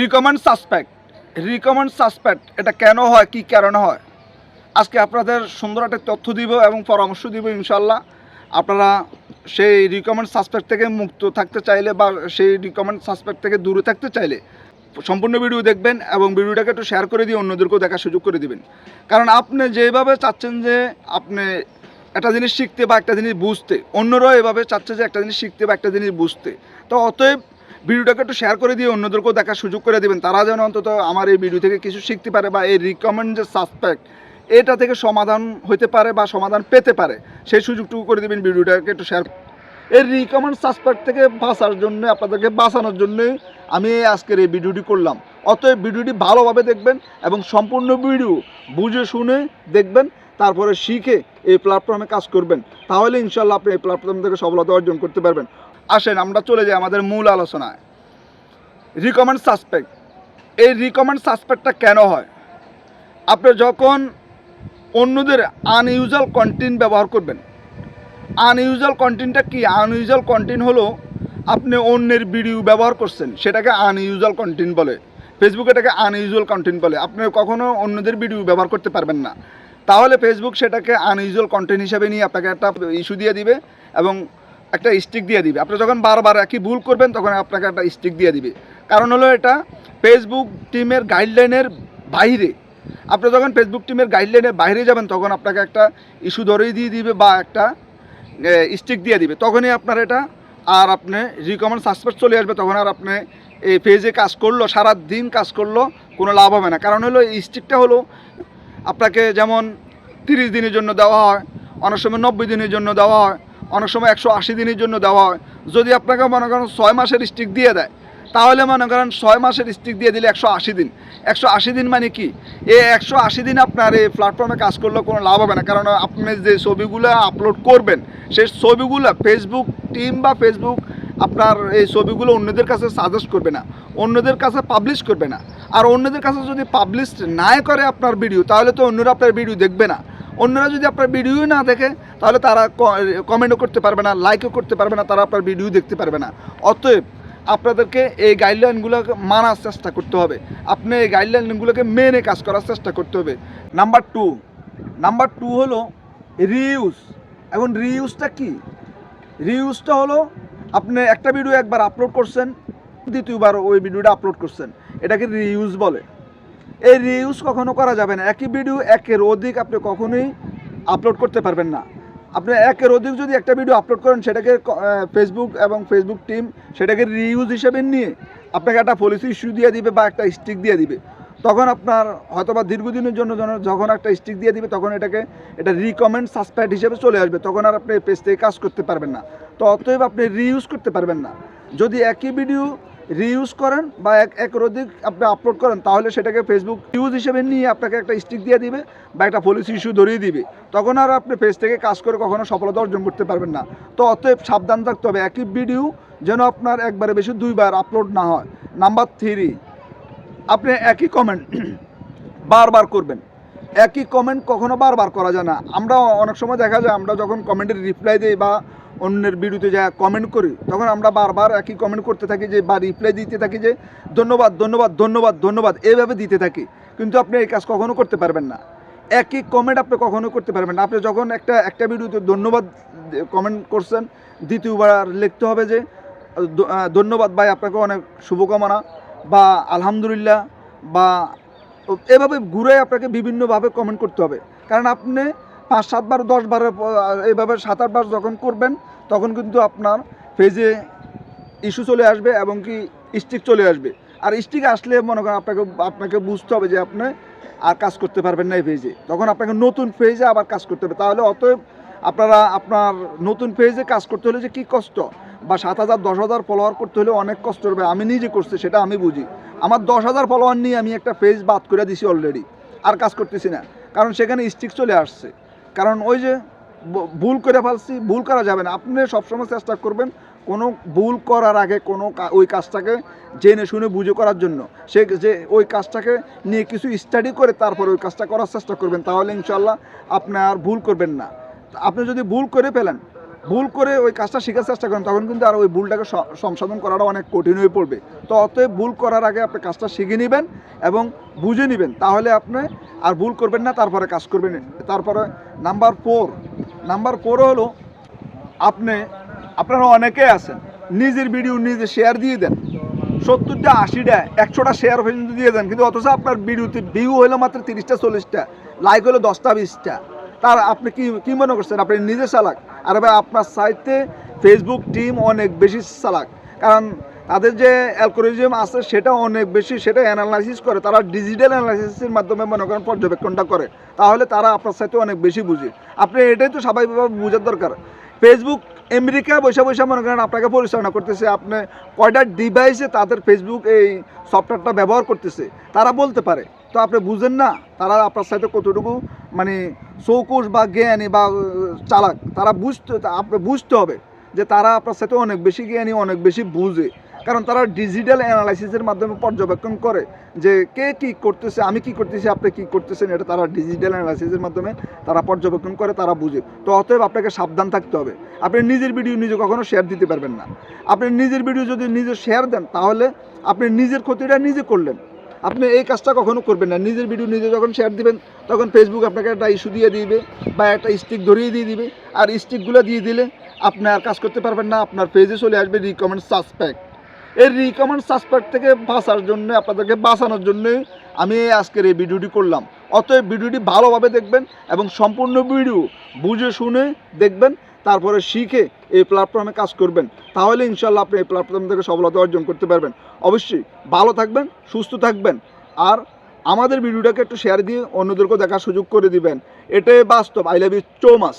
Recommend suspect এটা কেন হয়, কি কারণে হয়, আজকে আপনাদের সুন্দর একটা তথ্য দিব এবং পরামর্শ দিব। ইনশাল্লাহ আপনারা সেই রিকমেন্ড সাসপেক্ট থেকে মুক্ত থাকতে চাইলে বা সেই রিকমেন্ড সাসপেক্ট থেকে দূরে থাকতে চাইলে সম্পূর্ণ ভিডিও দেখবেন এবং ভিডিওটাকে একটু শেয়ার করে দিয়ে অন্যদেরকেও দেখার সুযোগ করে দিবেন। কারণ আপনি যেভাবে চাচ্ছেন যে আপনি একটা জিনিস শিখতে বা একটা জিনিস বুঝতে, অন্যরাও এভাবে চাচ্ছে যে একটা জিনিস শিখতে বা একটা জিনিস বুঝতে। তো অতএব ভিডিওটাকে একটু শেয়ার করে দিয়ে অন্যদেরকেও দেখার সুযোগ করে দেবেন, তারা যেন অন্তত আমার এই ভিডিও থেকে কিছু শিখতে পারে বা এই রিকমেন্ড যে সাসপেক্ট এটা থেকে সমাধান হতে পারে বা সমাধান পেতে পারে, সেই সুযোগটুকু করে দেবেন। ভিডিওটাকে একটু শেয়ার। এই রিকমেন্ড সাসপেক্ট থেকে বাঁচার জন্য, আপনাদেরকে বাঁচানোর জন্যই আমি আজকের এই ভিডিওটি করলাম। অতএব ভিডিওটি ভালোভাবে দেখবেন এবং সম্পূর্ণ ভিডিও বুঝে শুনে দেখবেন, তারপরে শিখে এই প্ল্যাটফর্মে কাজ করবেন। তাহলে ইনশাল্লাহ আপনি এই প্ল্যাটফর্ম থেকে সফলতা অর্জন করতে পারবেন। আসেন আমরা চলে যাই আমাদের মূল আলোচনায়। রিকমেন্ড সাসপেক্ট, এই রিকমেন্ড সাসপেক্টটা কেন হয়? আপনি যখন অন্যদের আনইউজুয়াল কন্টেন্ট ব্যবহার করবেন। আনইউজুয়াল কন্টেন্টটা কি? আনইউজুয়াল কন্টেন্ট হলো আপনি অন্যের ভিডিও ব্যবহার করছেন, সেটাকে আনইউজুয়াল কন্টেন্ট বলে। ফেসবুক এটাকে আনইউজুয়াল কন্টেন্ট বলে। আপনি কখনো অন্যদের ভিডিও ব্যবহার করতে পারবেন না। তাহলে ফেসবুক সেটাকে আনইউজুয়াল কন্টেন্ট হিসাবে নিয়ে আপনাকে একটা ইস্যু দিয়ে দিবে এবং একটা স্টিক দিয়ে দিবে। আপনি যখন বারবার একই ভুল করবেন তখন আপনাকে একটা স্টিক দিয়ে দিবে। কারণ হলো এটা ফেসবুক টিমের গাইডলাইনের বাইরে। আপনি যখন ফেসবুক টিমের গাইডলাইনের বাইরে যাবেন তখন আপনাকে একটা ইস্যু ধরেই দিয়ে দিবে বা একটা স্টিক দিয়ে দিবে। তখনই আপনার এটা আর আপনি রিকমেন্ড সাসপেক্ট চলে আসবে। তখন আর আপনি এই পেজে কাজ করলো, সারা দিন কাজ করলো, কোনো লাভ হবে না। কারণ হলো এই স্টিকটা হলো আপনাকে যেমন 30 দিনের জন্য দেওয়া হয়, অনেক সময় 90 দিনের জন্য দেওয়া হয়, অনেক সময় 180 দিনের জন্য দেওয়া হয়। যদি আপনাকে মনে করেন 6 মাসের স্টিক দিয়ে দেয়, তাহলে মনে করেন 6 মাসের স্টিক দিয়ে দিলে 180 দিন। 180 দিন মানে কি? এই 180 দিন আপনার এই প্ল্যাটফর্মে কাজ করলেও কোনো লাভ হবে না। কারণ আপনি যে ছবিগুলো আপলোড করবেন, সেই ছবিগুলো ফেসবুক টিম বা ফেসবুক আপনার এই ছবিগুলো অন্যদের কাছে সাজেস্ট করবে না, অন্যদের কাছে পাবলিশ করবে না। আর অন্যদের কাছে যদি পাবলিশ না করে আপনার ভিডিও, তাহলে তো অন্যরা আপনার ভিডিও দেখবে না। অন্যরা যদি আপনার ভিডিও না দেখে, তাহলে তারা কমেন্টও করতে পারবে না, লাইকও করতে পারবে না, তারা আপনার ভিডিও দেখতে পারবে না। অতএব আপনাদেরকে এই গাইডলাইনগুলোকে মানার চেষ্টা করতে হবে। আপনি এই গাইডলাইনগুলোকে মেনে কাজ করার চেষ্টা করতে হবে। নাম্বার টু হলো রিইউজ। এখন রিইউজটা কি? রিইউজটা হলো আপনি একটা ভিডিও একবার আপলোড করছেন, দ্বিতীয়বার ওই ভিডিওটা আপলোড করছেন, এটাকে রিইউজ বলে। এই রিইউজ কখনো করা যাবে না। একই ভিডিও একের অধিক আপনি কখনোই আপলোড করতে পারবেন না। আপনি একের অধিক যদি একটা ভিডিও আপলোড করেন, সেটাকে ফেসবুক এবং ফেসবুক টিম সেটাকে রিইউজ হিসেবে নিয়ে আপনাকে একটা পলিসি ইস্যু দিয়ে দিবে বা একটা স্টিক দিয়ে দিবে। তখন আপনার হয়তোবা দীর্ঘদিনের জন্য যখন একটা স্টিক দিয়ে দিবে, তখন এটা রিকমেন্ড সাসপেক্ট হিসেবে চলে আসবে। তখন আর আপনি পেজ থেকে কাজ করতে পারবেন না। তো অতএব আপনি রিইউজ করতে পারবেন না। যদি একই ভিডিও রিইউজ করেন বা একের অধিক আপনি আপলোড করেন, তাহলে সেটাকে ফেসবুক ইউজ হিসেবে নিয়ে আপনাকে একটা স্টিক দিয়ে দিবে বা একটা পলিসি ইস্যু ধরিয়ে দিবে। তখন আর আপনি পেজ থেকে কাজ করে কখনো সফলতা অর্জন করতে পারবেন না। তো অতএব সাবধান থাকতে হবে, একই ভিডিও যেন আপনার একবারে বেশি 2বার আপলোড না হয়। নাম্বার 3, আপনি একই কমেন্ট বারবার করবেন। একই কমেন্ট কখনো বারবার করা যায় না। আমরা অনেক সময় দেখা যায়, আমরা যখন কমেন্টের রিপ্লাই দিই বা অন্যের ভিডিওতে যা কমেন্ট করি, তখন আমরা বারবার একই কমেন্ট করতে থাকি যে বা রিপ্লাই দিতে থাকি যে ধন্যবাদ ধন্যবাদ ধন্যবাদ ধন্যবাদ, এইভাবে দিতে থাকি। কিন্তু আপনি এই কাজ কখনো করতে পারবেন না। একই কমেন্ট আপনি কখনো করতে পারবেন না। আপনি যখন একটা ভিডিওতে ধন্যবাদ কমেন্ট করছেন, দ্বিতীয়বার লিখতে হবে যে ধন্যবাদ ভাই, আপনাকে অনেক শুভকামনা বা আলহামদুলিল্লাহ বা এভাবে ঘুরে আপনাকে বিভিন্নভাবে কমেন্ট করতে হবে। কারণ আপনি 5-7 বার 10 বার এইভাবে 7-8 বার যখন করবেন, তখন কিন্তু আপনার পেজে ইস্যু চলে আসবে এবং কি স্টিক চলে আসবে। আর স্টিক আসলে মনে করেন আপনাকে বুঝতে হবে যে আপনি আর কাজ করতে পারবেন না এই পেজে। তখন আপনাকে নতুন পেজে আবার কাজ করতে হবে। তাহলে অতএব আপনার নতুন পেজে কাজ করতে হলে যে কী কষ্ট, বা 7,000 10,000 ফলোয়ার করতে হলে অনেক কষ্ট হবে। আমি নিজে করছি, সেটা আমি বুঝি। আমার 10,000 ফলোয়ার নিয়ে আমি একটা পেজ বাদ করে দিছি অলরেডি, আর কাজ করতেছি না। কারণ সেখানে স্টিক চলে আসছে। কারণ ওই যে ভুল করে ফেলছি, ভুল করা যাবে না। আপনি সবসময় চেষ্টা করবেন কোনো ভুল করার আগে ওই কাজটাকে জেনে শুনে বুঝে করার জন্য। যে ওই কাজটাকে নিয়ে কিছু স্টাডি করে তারপর ওই কাজটা করার চেষ্টা করবেন। তাহলে ইনশাল্লাহ আপনি আর ভুল করবেন না। আপনি যদি ভুল করে ফেলেন, ভুল করে ওই কাজটা শেখার চেষ্টা করেন, তখন কিন্তু আর ওই ভুলটাকে সংশোধন করাটা অনেক কঠিন হয়ে পড়বে। তো অতএব ভুল করার আগে আপনি কাজটা শিখে নেবেন এবং বুঝে নেবেন, তাহলে আপনি আর ভুল করবেন না, তারপরে কাজ করবেন। তারপরে নাম্বার ফোর হলো, আপনারা অনেকে আছেন নিজের ভিডিও নিজে শেয়ার দিয়ে দেন, 70টা 80টা 100টা শেয়ার পর্যন্ত দিয়ে দেন, কিন্তু অথচ আপনার ভিডিওতে ভিউ হলো মাত্র 30টা 40টা, লাইক হলো 10টা 20টা। তার আপনি কি মনে করছেন আপনি নিজে চালাক? আর ভাই আপনার সাইটে ফেসবুক টিম অনেক বেশি চালাক, কারণ তাদের যে অ্যালগরিদম আছে সেটা অনেক বেশি, সেটা অ্যানালাইসিস করে, তারা ডিজিটাল অ্যানালাইসিসের মাধ্যমে মনে করেন পর্যবেক্ষণটা করে, তাহলে তারা আপনার সাইটে অনেক বেশি বুঝে। আপনি এটাই তো স্বাভাবিকভাবে বোঝার দরকার। ফেসবুক আমেরিকা বসে মনে করেন আপনাকে পরিচালনা করতেছে, আপনি কয়টা ডিভাইসে তাদের ফেসবুক এই সফটওয়্যারটা ব্যবহার করতেছে তারা বলতে পারে। তো আপনি বুঝেন না তারা আপনার সাথে কতটুকু মানে চৌকুশ বা জ্ঞানী বা চালাক, তারা আপনি বুঝতে হবে যে তারা আপনার সাথে অনেক বেশি জ্ঞানী, অনেক বেশি বুঝে, কারণ তারা ডিজিটাল অ্যানালাইসিসের মাধ্যমে পর্যবেক্ষণ করে যে কে কী করতেছে, আমি কি করতেছি, আপনি কী করতেছেন, এটা তারা ডিজিটাল অ্যানালাইসিসের মাধ্যমে তারা পর্যবেক্ষণ করে, তারা বুঝে। তো অতএব আপনাকে সাবধান থাকতে হবে। আপনি নিজের ভিডিও নিজে কখনো শেয়ার দিতে পারবেন না। আপনি নিজের ভিডিও যদি নিজে শেয়ার দেন তাহলে আপনি নিজের ক্ষতিটা নিজে করলেন। আপনি এই কাজটা কখনো করবেন না। নিজের ভিডিও নিজে যখন শেয়ার দিবেন তখন ফেসবুক আপনাকে একটা ইস্যু দিয়ে দিবে বা একটা স্টিক ধরিয়ে দিয়ে দিবে, আর স্টিকগুলো দিয়ে দিলে আপনি আর কাজ করতে পারবেন না, আপনার পেজে চলে আসবে রিকমেন্ড সাসপেক্ট। এই রিকমেন্ড সাসপেক্ট থেকে বাঁচার জন্য, আপনাদেরকে বাঁচানোর জন্যই আমি আজকের এই ভিডিওটি করলাম। অতএব ভিডিওটি ভালোভাবে দেখবেন এবং সম্পূর্ণ ভিডিও বুঝে শুনে দেখবেন, তারপরে শিখে এই প্ল্যাটফর্মে কাজ করবেন, তাহলে ইনশাল্লাহ আপনি এই প্ল্যাটফর্ম থেকে সফলতা অর্জন করতে পারবেন। অবশ্যই ভালো থাকবেন, সুস্থ থাকবেন, আর আমাদের ভিডিওটাকে একটু শেয়ার দিয়ে অন্যদেরকেও দেখার সুযোগ করে দিবেন। এটাই বাস্তব। I love you so much.